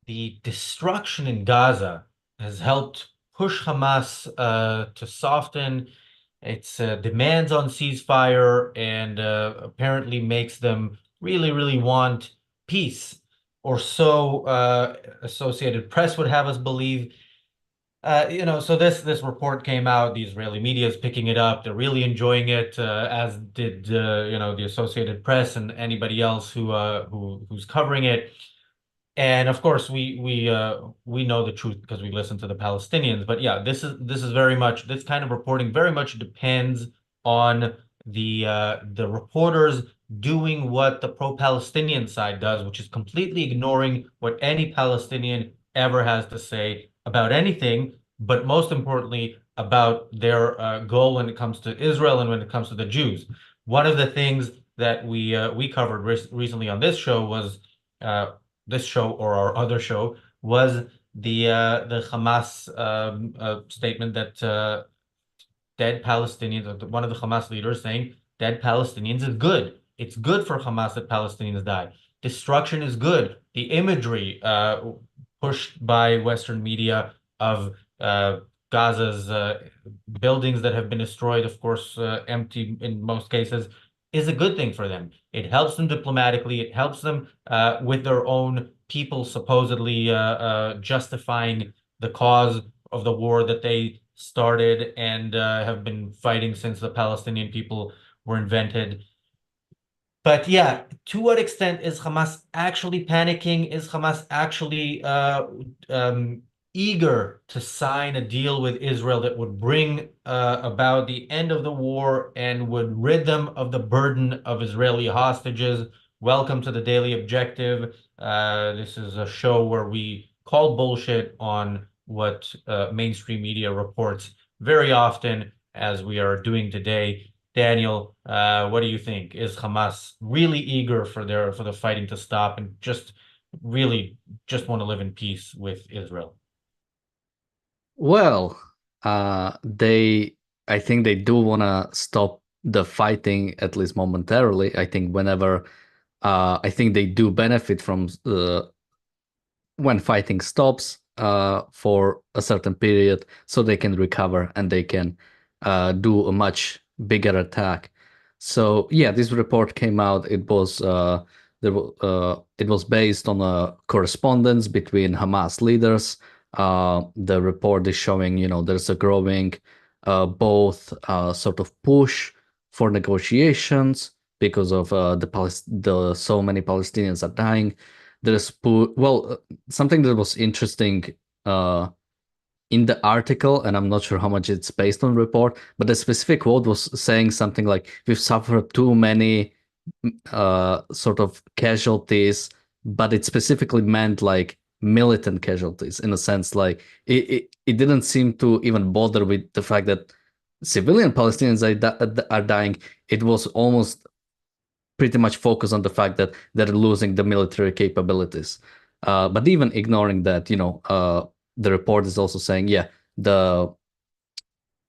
the destruction in Gaza has helped push Hamas to soften its demands on ceasefire and apparently makes them really, really want peace, or so Associated Press would have us believe. So this report came out. The Israeli media is picking it up. They're really enjoying it, as did the Associated Press and anybody else who's covering it. And of course, we know the truth because we listen to the Palestinians. But yeah, this is very much this kind of reporting very much depends on the reporters doing what the pro-Palestinian side does, which is completely ignoring what any Palestinian ever has to say about anything, but most importantly about their goal when it comes to Israel and when it comes to the Jews. One of the things that we covered recently on this show was. This show or our other show was the Hamas statement that dead Palestinians, one of the Hamas leaders saying dead Palestinians is good. It's good for Hamas that Palestinians die. Destruction is good. The imagery pushed by Western media of Gaza's buildings that have been destroyed, of course, empty in most cases, is a good thing for them. It helps them diplomatically. It helps them with their own people supposedly justifying the cause of the war that they started and have been fighting since the Palestinian people were invented. But yeah, to what extent is Hamas actually panicking? Is Hamas actually eager to sign a deal with Israel that would bring about the end of the war and would rid them of the burden of Israeli hostages? Welcome to the Daily Objective. This is a show where we call bullshit on what mainstream media reports very often, as we are doing today. Daniel, what do you think? Is Hamas really eager for the fighting to stop and just really just want to live in peace with Israel? Well, I think they do want to stop the fighting at least momentarily. I think they do benefit from when fighting stops for a certain period, so they can recover and they can do a much bigger attack. So yeah, this report came out. It was based on a correspondence between Hamas leaders. The report is showing, there's a growing both sort of push for negotiations because of the so many Palestinians are dying. Something that was interesting uh, in the article, and I'm not sure how much it's based on report, but the specific quote was saying something like, "We've suffered too many sort of casualties," but it specifically meant like militant casualties in a sense. Like it didn't seem to even bother with the fact that civilian Palestinians are dying. It was almost pretty much focused on the fact that they're losing the military capabilities. But even ignoring that, the report is also saying, yeah, the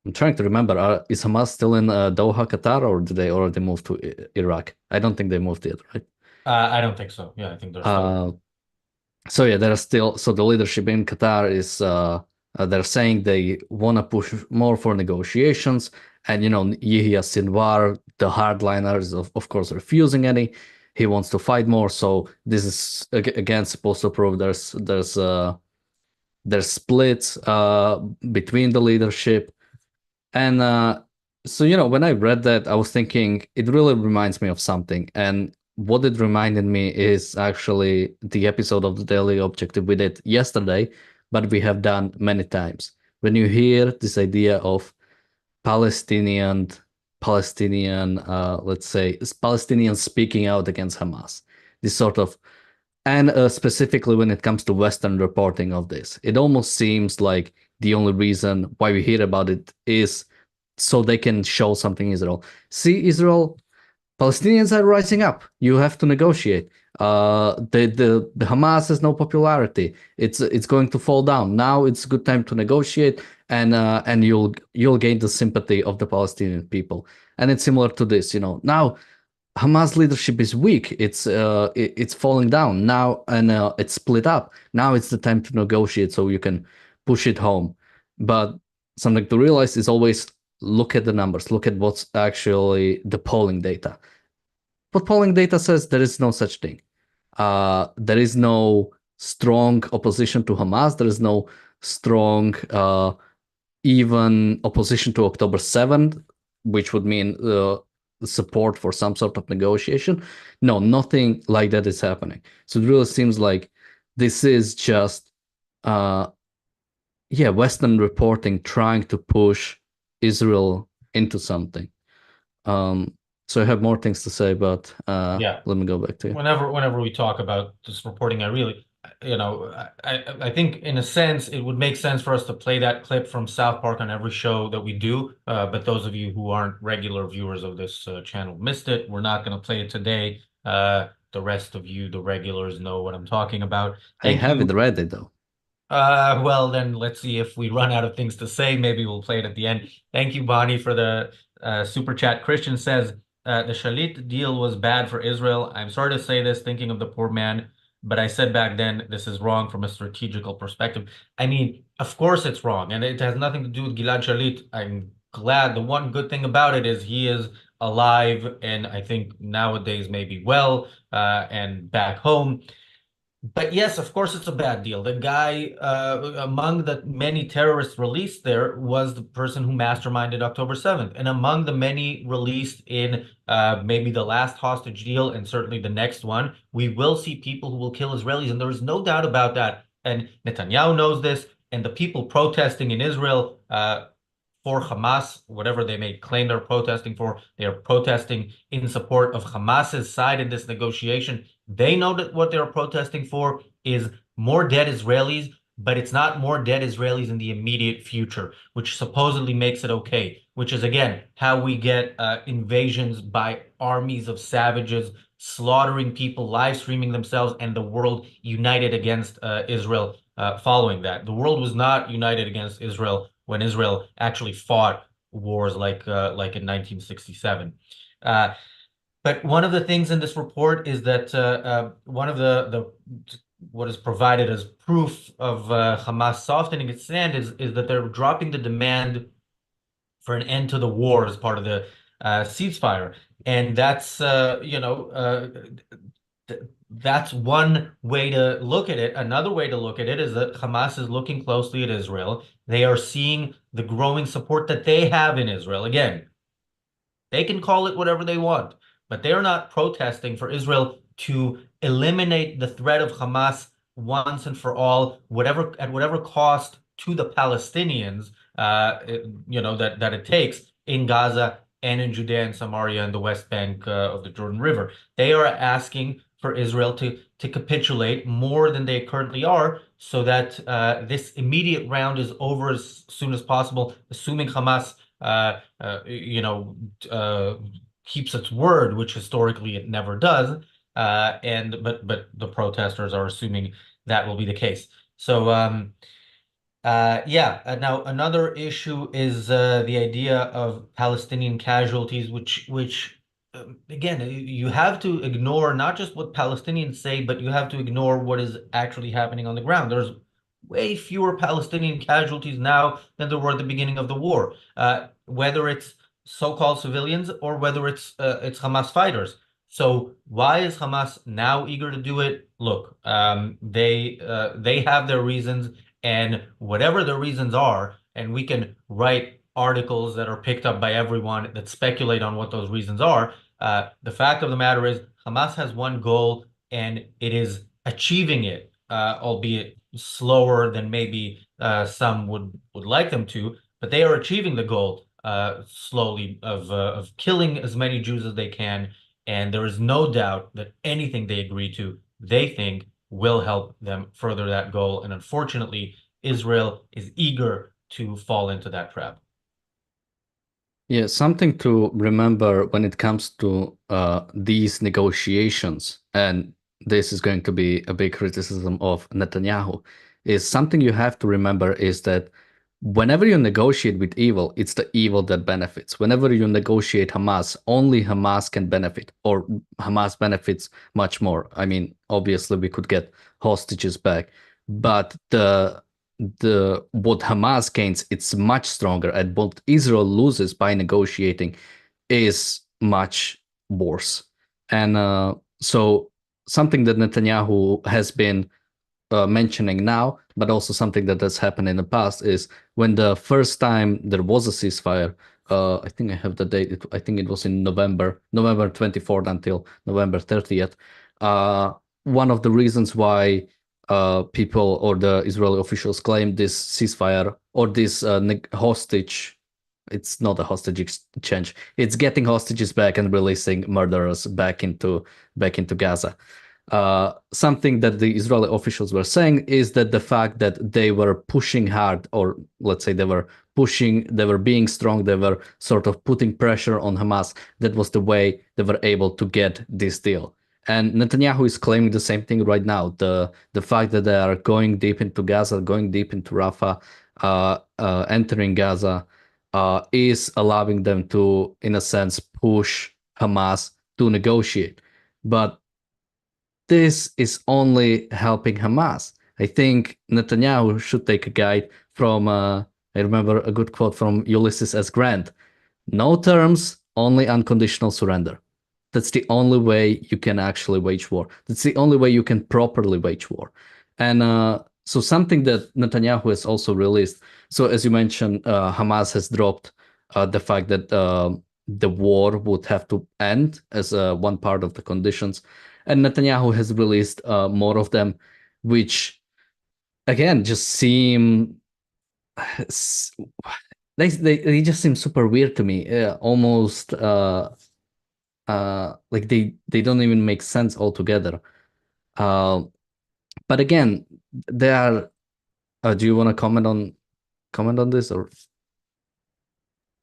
I'm trying to remember, is Hamas still in Doha, Qatar, or did they already move to Iraq? I don't think they moved yet, right? I don't think so. Yeah, I think they're still there. Uh, so yeah, there are still so the leadership in Qatar is they're saying they want to push more for negotiations, and Yahya Sinwar, the hardliner, is of course refusing any. He wants to fight more, so this is again supposed to prove there's splits between the leadership, and so when I read that, I was thinking it really reminds me of something, and what it reminded me is actually the episode of the Daily Objective we did yesterday, but we have done many times. When you hear this idea of Palestinian, let's say, Palestinians speaking out against Hamas, this sort of, and specifically when it comes to Western reporting of this, it almost seems like the only reason why we hear about it is so they can show something Israel. See, Israel, Palestinians are rising up. You have to negotiate. The Hamas has no popularity. It's going to fall down. Now it's a good time to negotiate, and you'll gain the sympathy of the Palestinian people. And it's similar to this. Now Hamas leadership is weak. It's falling down now, and it's split up. Now it's the time to negotiate, so you can push it home. But something to realize is always look at the numbers. Look at what's actually the polling data. What polling data says there is no such thing. There is no strong opposition to Hamas. There is no strong even opposition to October 7th, which would mean support for some sort of negotiation. No, nothing like that is happening. So it really seems like this is just, yeah, Western reporting trying to push Israel into something. So I have more things to say, but Yeah. let me go back to you. Whenever we talk about this reporting, I really, I think in a sense it would make sense for us to play that clip from South Park on every show that we do. But those of you who aren't regular viewers of this channel missed it. We're not going to play it today. The rest of you, the regulars, know what I'm talking about. I Thank you. haven't read it though. Well, then let's see if we run out of things to say. Maybe we'll play it at the end. Thank you, Bonnie, for the super chat. Christian says the Shalit deal was bad for Israel. I'm sorry to say this, thinking of the poor man, but I said back then this is wrong from a strategical perspective. I mean, of course it's wrong, and it has nothing to do with Gilad Shalit. I'm glad. The one good thing about it is he is alive, and I think nowadays maybe well, and back home. But yes, of course, it's a bad deal. The guy, among the many terrorists released there, was the person who masterminded October 7th. And among the many released in maybe the last hostage deal and certainly the next one, we will see people who will kill Israelis. And there is no doubt about that. And Netanyahu knows this. And the people protesting in Israel for Hamas, whatever they may claim they're protesting for, they are protesting in support of Hamas's side in this negotiation. They know that what they're protesting for is more dead Israelis, but it's not more dead Israelis in the immediate future, which supposedly makes it okay, which is, again, how we get invasions by armies of savages slaughtering people, live streaming themselves, and the world united against Israel following that. The world was not united against Israel when Israel actually fought wars like in 1967. But one of the things in this report is that one of the what is provided as proof of Hamas softening its stand is that they're dropping the demand for an end to the war as part of the ceasefire, and that's that's one way to look at it. Another way to look at it is that Hamas is looking closely at Israel. They are seeing the growing support that they have in Israel. Again, they can call it whatever they want, but they are not protesting for Israel to eliminate the threat of Hamas once and for all, whatever at whatever cost to the Palestinians, that it takes in Gaza and in Judea and Samaria and the West Bank of the Jordan River. They are asking for Israel to capitulate more than they currently are, so that this immediate round is over as soon as possible, assuming Hamas uh, uh, you know, uh, keeps its word, which historically it never does. But the protesters are assuming that will be the case. So yeah. Now another issue is the idea of Palestinian casualties, which again you have to ignore not just what Palestinians say, but you have to ignore what is actually happening on the ground. There's way fewer Palestinian casualties now than there were at the beginning of the war. Whether it's so-called civilians or whether it's Hamas fighters. So why is Hamas now eager to do it? Look, they have their reasons, and whatever the reasons are, and we can write articles that are picked up by everyone that speculate on what those reasons are. The fact of the matter is, Hamas has one goal, and it is achieving it, albeit slower than maybe some would like them to. But they are achieving the goal slowly of killing as many Jews as they can. And there is no doubt that anything they agree to, they think will help them further that goal. And unfortunately, Israel is eager to fall into that trap. Yeah, something to remember when it comes to these negotiations, and this is going to be a big criticism of Netanyahu, is something you have to remember is that whenever you negotiate with evil, it's the evil that benefits. Whenever you negotiate Hamas, only Hamas can benefit, or Hamas benefits much more. I mean, obviously we could get hostages back, but the what Hamas gains, it's much stronger, and what Israel loses by negotiating is much worse. And so something that Netanyahu has been mentioning now, but also something that has happened in the past is when the first time there was a ceasefire. I think I have the date. I think it was in November 24th until November 30th. One of the reasons why people or the Israeli officials claimed this ceasefire or this hostage. It's not a hostage exchange. It's getting hostages back and releasing murderers back into Gaza. Something that the Israeli officials were saying is that the fact that they were pushing hard, or let's say they were being strong, they were sort of putting pressure on Hamas. That was the way they were able to get this deal. And Netanyahu is claiming the same thing right now. The fact that they are going deep into Gaza, going deep into Rafah, entering Gaza, is allowing them to, in a sense, push Hamas to negotiate. But this is only helping Hamas. I think Netanyahu should take a guide from, I remember a good quote from Ulysses S. Grant: no terms, only unconditional surrender. That's the only way you can actually wage war. That's the only way you can properly wage war. And so something that Netanyahu has also released. So as you mentioned, Hamas has dropped the fact that the war would have to end as one part of the conditions. And Netanyahu has released more of them, which again just seem they just seem super weird to me. Almost like they don't even make sense altogether. But again, they are. Do you want to comment on this or?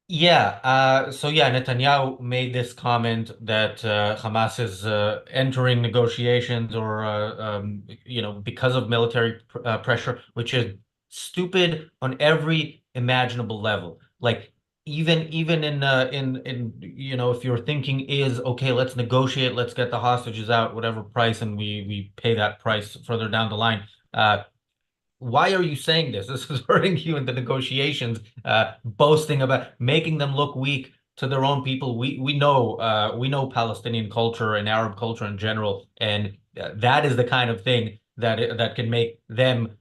Yeah, so yeah, Netanyahu made this comment that Hamas is entering negotiations or because of military pressure, which is stupid on every imaginable level. Like even in if your thinking is okay, let's negotiate, let's get the hostages out, whatever price, and we pay that price further down the line. Why are you saying this? This is hurting you in the negotiations, boasting about making them look weak to their own people. We know Palestinian culture and Arab culture in general, and that is the kind of thing that can make them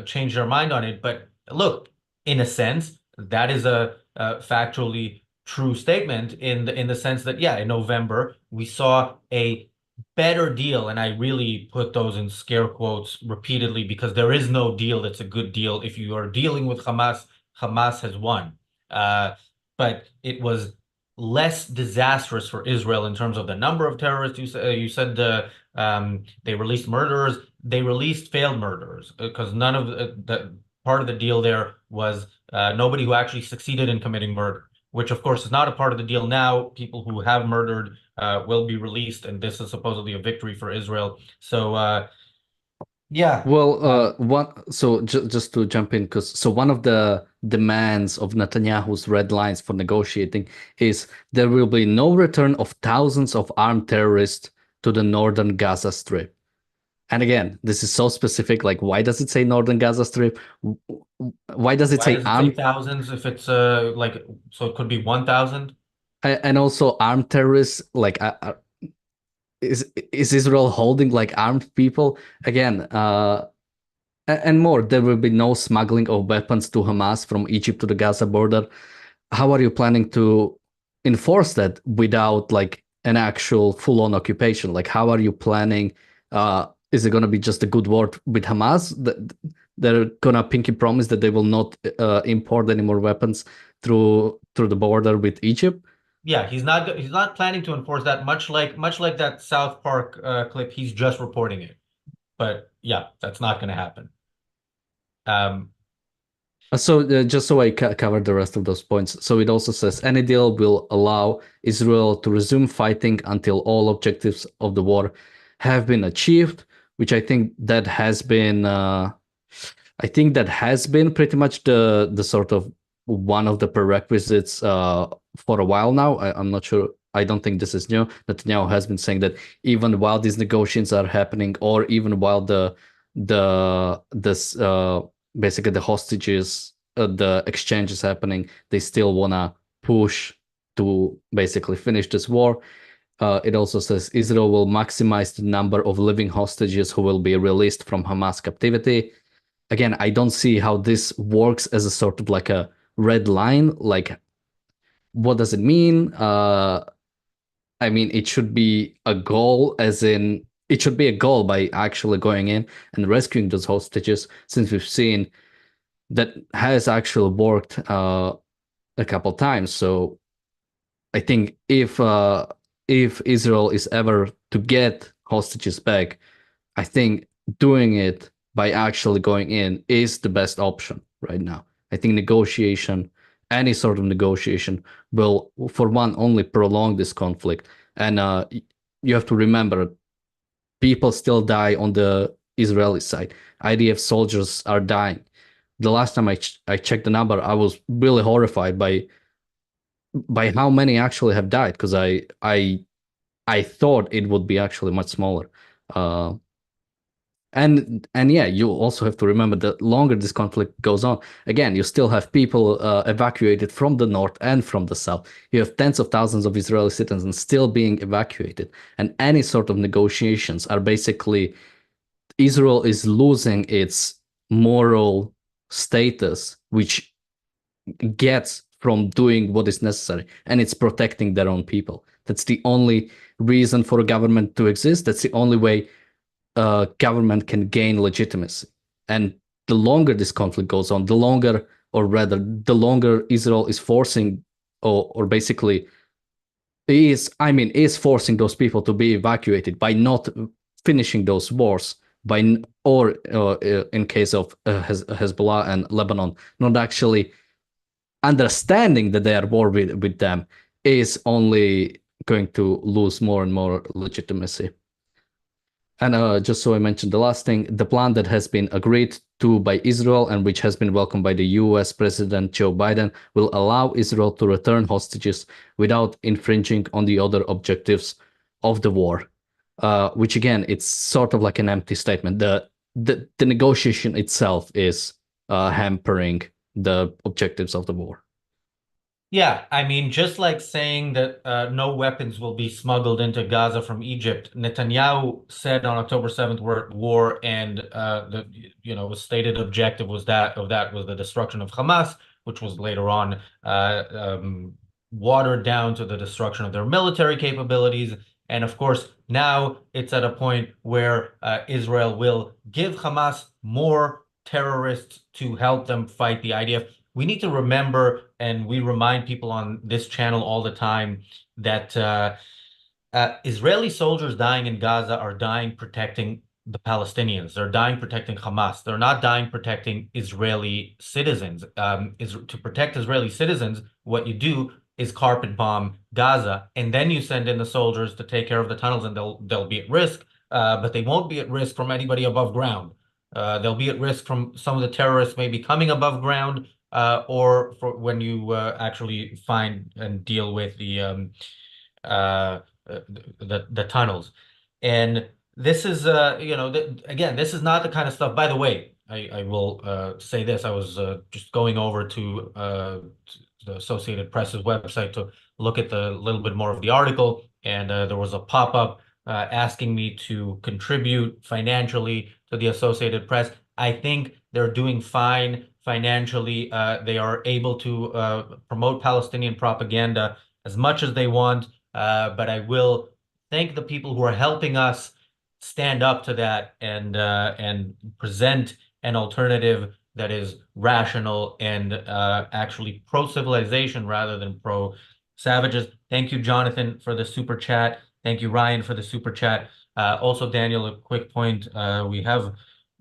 change their mind on it. But look, in a sense, that is a factually true statement in the sense that yeah, in November we saw a better deal, and I really put those in scare quotes repeatedly because there is no deal that's a good deal. If you are dealing with Hamas, Hamas has won. Uh, but it was less disastrous for Israel in terms of the number of terrorists. You said they released murderers. They released failed murderers because none of the part of the deal there was nobody who actually succeeded in committing murder, which of course is not a part of the deal now. People who have murdered will be released, and this is supposedly a victory for Israel. So, yeah, Well, just to jump in, because so one of the demands of Netanyahu's red lines for negotiating is there will be no return of thousands of armed terrorists to the northern Gaza Strip. And again, this is so specific. Like, why does it say northern Gaza Strip? Why does it why say does it say armed? thousands if it's so it could be 1,000? And also armed terrorists? Like, is Israel holding like armed people again? And more, there will be no smuggling of weapons to Hamas from Egypt to the Gaza border. How are you planning to enforce that without like an actual full-on occupation? Like, how are you planning? Is it going to be just a good word with Hamas? They're gonna pinky promise that they will not import any more weapons through the border with Egypt. Yeah, he's not planning to enforce that. Much like that South Park clip. He's just reporting it. But yeah, that's not going to happen. Um, So just so I cover the rest of those points. So it also says any deal will allow Israel to resume fighting until all objectives of the war have been achieved, which I think that has been I think that has been pretty much the sort of one of the prerequisites for a while now. I'm not sure. I don't think this is new. Netanyahu has been saying that even while these negotiations are happening, or even while this basically the hostages, the exchange is happening, they still wanna push to basically finish this war. It also says Israel will maximize the number of living hostages who will be released from Hamas captivity. Again, I don't see how this works as a sort of like a red line. Like, what does it mean? I mean, it should be a goal, as in, it should be a goal by actually going in and rescuing those hostages, since we've seen that has actually worked a couple times. So I think if Israel is ever to get hostages back, I think doing it by actually going in is the best option right now. I think negotiation, any sort of negotiation, will, for one, only prolong this conflict. And you have to remember, people still die on the Israeli side. IDF soldiers are dying. The last time I checked the number, I was really horrified by how many actually have died, because I thought it would be actually much smaller. Uh, and yeah, you also have to remember that longer this conflict goes on, again, you still have people evacuated from the north and from the south. You have tens of thousands of Israeli citizens still being evacuated, and any sort of negotiations are basically, Israel is losing its moral status, which gets from doing what is necessary, and it's protecting their own people. That's the only reason for a government to exist. That's the only way government can gain legitimacy. And the longer this conflict goes on, the longer, or rather, the longer Israel is forcing, or basically is forcing those people to be evacuated by not finishing those wars, or in case of Hezbollah and Lebanon, not actually understanding that they are war with them, is only going to lose more and more legitimacy. And just so I mentioned the last thing, the plan that has been agreed to by Israel and which has been welcomed by the US President Joe Biden will allow Israel to return hostages without infringing on the other objectives of the war. Which again, it's sort of like an empty statement. The negotiation itself is hampering the objectives of the war. Yeah, I mean, just like saying that no weapons will be smuggled into Gaza from Egypt, Netanyahu said on October 7th we're at war, and the stated objective was that was the destruction of Hamas, which was later on watered down to the destruction of their military capabilities. And of course, now it's at a point where Israel will give Hamas more terrorists to help them fight the IDF. We need to remember, and we remind people on this channel all the time, that Israeli soldiers dying in Gaza are dying protecting the Palestinians. They're dying protecting Hamas. They're not dying protecting Israeli citizens. To protect Israeli citizens, what you do is carpet bomb Gaza, and then you send in the soldiers to take care of the tunnels, and they'll be at risk, but they won't be at risk from anybody above ground. They'll be at risk from some of the terrorists maybe coming above ground, or for when you actually find and deal with uh, the tunnels. And this is again, this is not the kind of stuff. By the way, I will say this. I was just going over to the Associated Press's website to look at the little bit more of the article, and there was a pop-up asking me to contribute financially to the Associated Press. I think they're doing fine financially. They are able to promote Palestinian propaganda as much as they want, but I will thank the people who are helping us stand up to that and present an alternative that is rational and actually pro-civilization rather than pro-savages. Thank you, Jonathan, for the super chat. Thank you, Ryan, for the super chat. Also, Daniel, a quick point. We have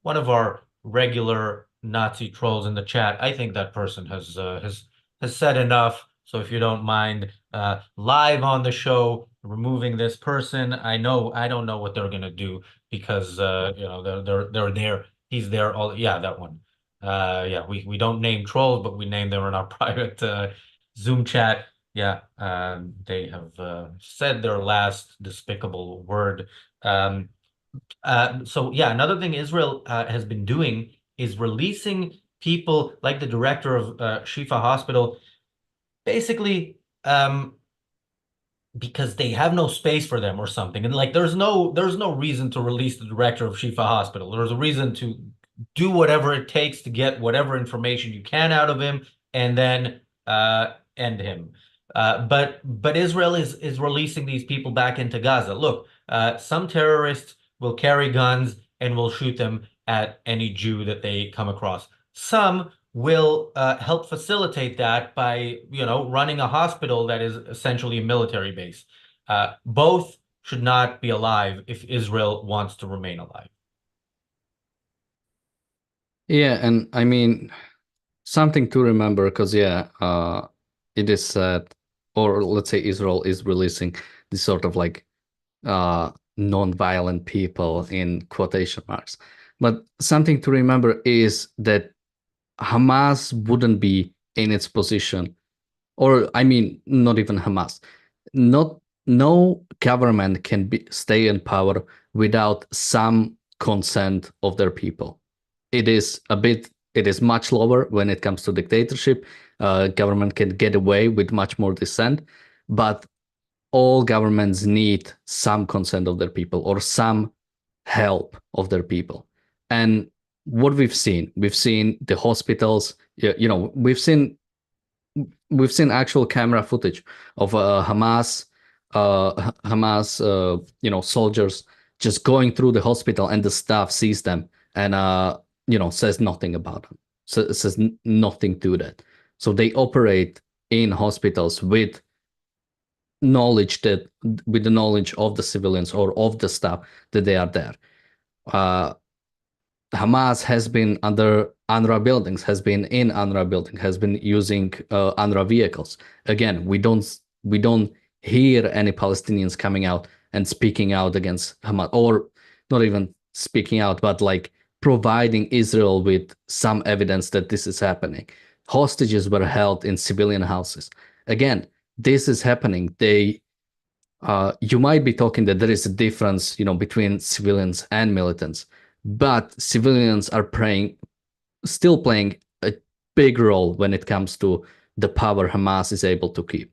one of our regular Nazi trolls in the chat. I think that person has said enough. So if you don't mind, live on the show, removing this person. I don't know what they're gonna do because they're there. He's there all. Yeah, that one. Yeah, we don't name trolls, but we name them in our private Zoom chat. Yeah, they have said their last despicable word. Um, so yeah, another thing Israel has been doing is releasing people like the director of Shifa Hospital, basically because they have no space for them or something. And like there's no reason to release the director of Shifa Hospital. There's a reason to do whatever it takes to get whatever information you can out of him and then end him. But Israel is releasing these people back into Gaza. Look, some terrorists will carry guns and will shoot them at any Jew that they come across. Some will help facilitate that by, running a hospital that is essentially a military base. Both should not be alive if Israel wants to remain alive. Yeah, and I mean something to remember because it is said, or let's say Israel is releasing this sort of like non-violent people in quotation marks. But something to remember is that Hamas wouldn't be in its position, or I mean, not even Hamas. Not no government can stay in power without some consent of their people. It is much lower when it comes to dictatorship. Government can get away with much more dissent, but all governments need some consent of their people or some help of their people. And what we've seen the hospitals, we've seen actual camera footage of Hamas, soldiers just going through the hospital, and the staff sees them and says nothing about them, says nothing to that. So they operate in hospitals knowledge that with the knowledge of the civilians or of the staff that they are there. Uh, Hamas has been under UNRWA buildings, has been in UNRWA building, has been using UNRWA vehicles. Again, we don't hear any Palestinians coming out and speaking out against Hamas, or not even speaking out, but like providing Israel with some evidence that this is happening. Hostages were held in civilian houses. Again, this is happening. You might be talking that there is a difference, between civilians and militants, but civilians are still playing a big role when it comes to the power Hamas is able to keep.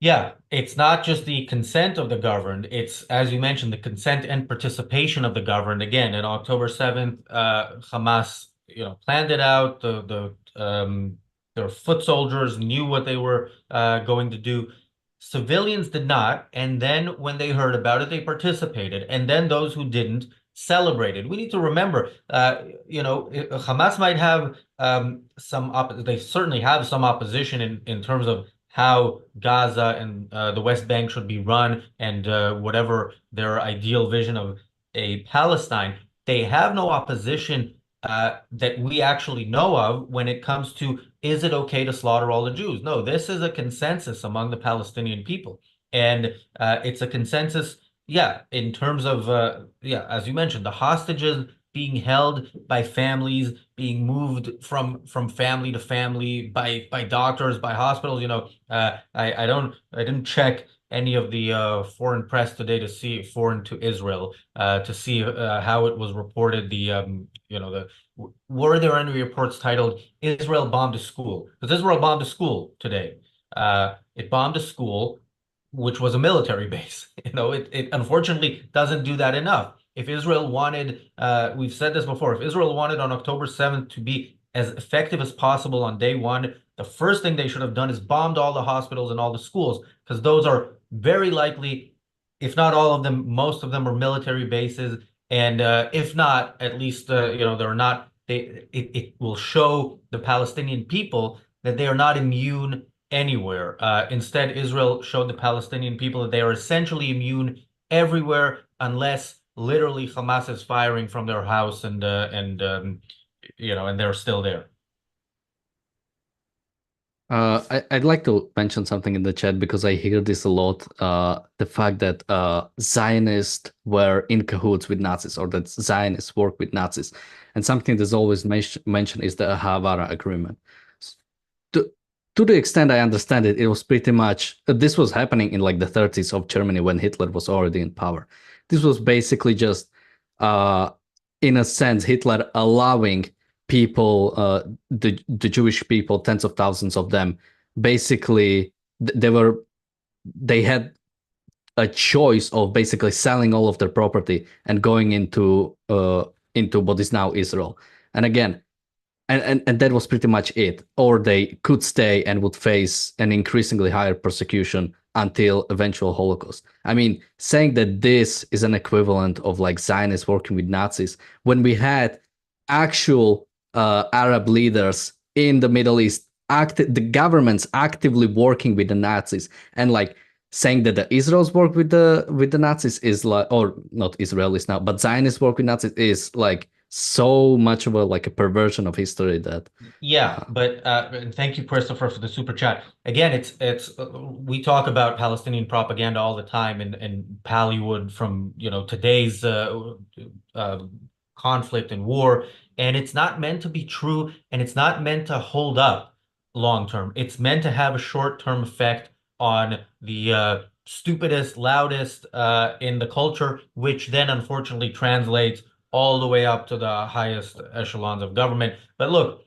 Yeah, it's not just the consent of the governed, it's, as you mentioned, the consent and participation of the governed. Again, on October 7th, Hamas, planned it out. Their foot soldiers knew what they were going to do. Civilians did not, and then when they heard about it, they participated, and then those who didn't celebrated. We need to remember, Hamas might have they certainly have some opposition in terms of how Gaza and the West Bank should be run and whatever their ideal vision of a Palestine. They have no opposition that we actually know of when it comes to, is it okay to slaughter all the Jews? No, this is a consensus among the Palestinian people. And it's a consensus, yeah, in terms of, yeah, as you mentioned, the hostages being held by families, being moved from family to family by doctors, by hospitals. I didn't check any of the foreign press today to see foreign to Israel to see how it was reported. Were there any reports titled Israel bombed a school? Because Israel bombed a school today. It bombed a school, which was a military base. It unfortunately doesn't do that enough. If Israel wanted, we've said this before, if Israel wanted on October 7th to be as effective as possible on day one, the first thing they should have done is bombed all the hospitals and all the schools, because those are very likely, if not all of them, most of them are military bases. And if not, at least, they're not, it will show the Palestinian people that they are not immune anywhere. Instead, Israel showed the Palestinian people that they are essentially immune everywhere unless literally Hamas is firing from their house and, and they're still there. I'd like to mention something in the chat because I hear this a lot. The fact that Zionists were in cahoots with Nazis, or that Zionists work with Nazis. And something that's always mentioned is the Havar Agreement. S- To, to the extent I understand it, it was pretty much this was happening in like the 30s of Germany when Hitler was already in power. This was basically just, uh, in a sense, Hitler allowing people, the Jewish people, tens of thousands of them, basically they had a choice of basically selling all of their property and going into what is now Israel. And again, and that was pretty much it. Or they could stay and would face an increasingly higher persecution until eventual Holocaust. I mean, saying that this is an equivalent of like Zionists working with Nazis when we had actual Arab leaders in the Middle East, the governments actively working with the Nazis, and like saying that the Israelis work with the Nazis is like, or not Israelis now, but Zionists work with Nazis is like so much of a like a perversion of history that Yeah, uh, but and thank you, Christopher, for the super chat. Again, it's we talk about Palestinian propaganda all the time, and Pallywood from today's uh, conflict and war, and it's not meant to be true, and it's not meant to hold up long term. It's meant to have a short term effect on the stupidest, loudest in the culture, which then unfortunately translates all the way up to the highest echelons of government. But look.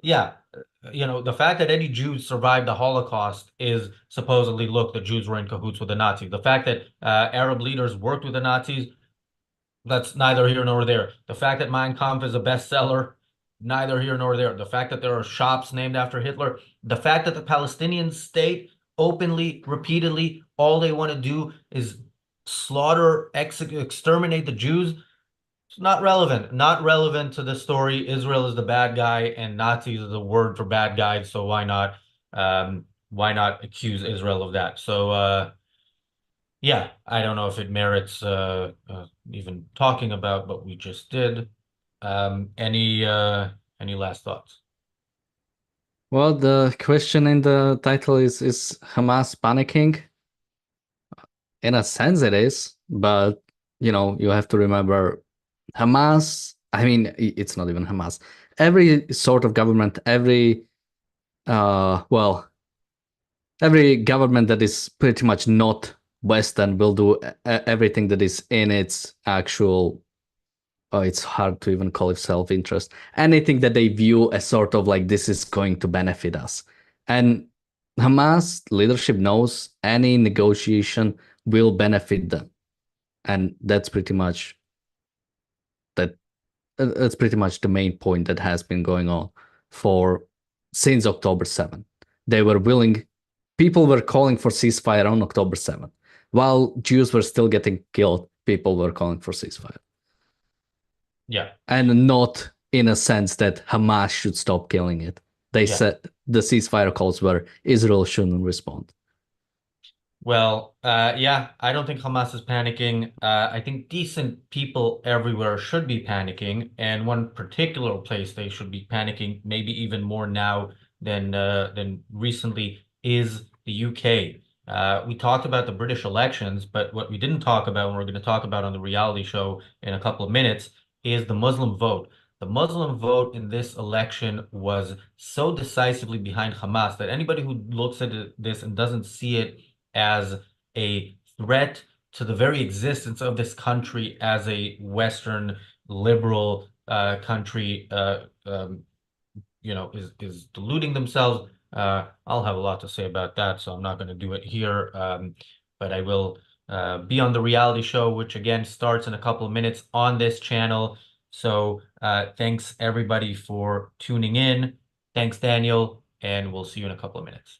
Yeah, the fact that any Jews survived the Holocaust is supposedly, look, the Jews were in cahoots with the Nazis. The fact that Arab leaders worked with the Nazis, that's neither here nor there. The fact that Mein Kampf is a bestseller, neither here nor there. The fact that there are shops named after Hitler, the fact that the Palestinian state openly, repeatedly, all they want to do is slaughter, exterminate the Jews. It's not relevant. Not relevant to the story. Israel is the bad guy, and Nazis is a word for bad guys. So why not accuse Israel of that? So yeah, I don't know if it merits even talking about, but we just did. Any last thoughts? well, the question in the title is Hamas panicking? In a sense, it is, but you have to remember Hamas. I mean, it's not even Hamas. Every sort of government, well, every government that is pretty much not Western will do everything that is in its actual. Oh, it's hard to even call it self-interest. Anything that they view as sort of like this is going to benefit us. And Hamas leadership knows any negotiation will benefit them. And that that's pretty much the main point that has been going on for since October 7th. They were willing, people were calling for ceasefire on October 7th. While Jews were still getting killed, people were calling for ceasefire. Yeah, And not in a sense that Hamas should stop killing it. They yeah. said the ceasefire calls were Israel shouldn't respond. Well, yeah, I don't think Hamas is panicking. I think decent people everywhere should be panicking, and one particular place they should be panicking, maybe even more now than recently, is the UK. We talked about the British elections, but what we didn't talk about, and we're going to talk about on the reality show in a couple of minutes, is the Muslim vote. The Muslim vote in this election was so decisively behind Hamas that anybody who looks at this and doesn't see it as a threat to the very existence of this country as a Western liberal country, is deluding themselves. I'll have a lot to say about that, so I'm not going to do it here. But I will be on the reality show, which again starts in a couple of minutes on this channel. So thanks everybody for tuning in. Thanks, Daniel, and we'll see you in a couple of minutes.